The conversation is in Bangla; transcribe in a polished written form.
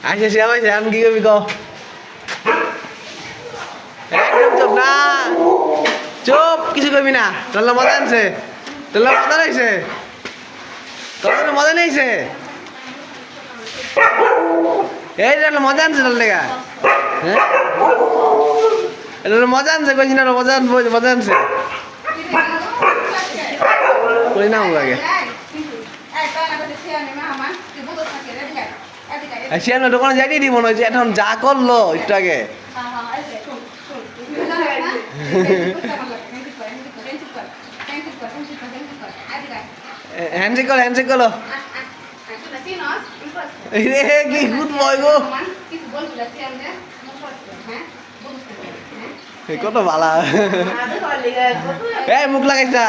আইসে সে আমাইছে আমি কি করবি ক একদম চুপ না চুপ কিছু করবি না তোর মজা আনছে তোর মজা নাইছে তোর মজা নেইছে এই মজা আনছে তোর লেগা হ্যাঁ এটা মজা আনছে কইছি না মজা আনবো মজা আনছে কই না আগে শিয়ানোর দোকানে যাইনি দি মনে হচ্ছে এখন যা করলো একটু আগে হ্যান্ডশেক করো হ্যান্ডশেক করো কি গুড বয় গো কত ভালো এই মুখ লাগাইছা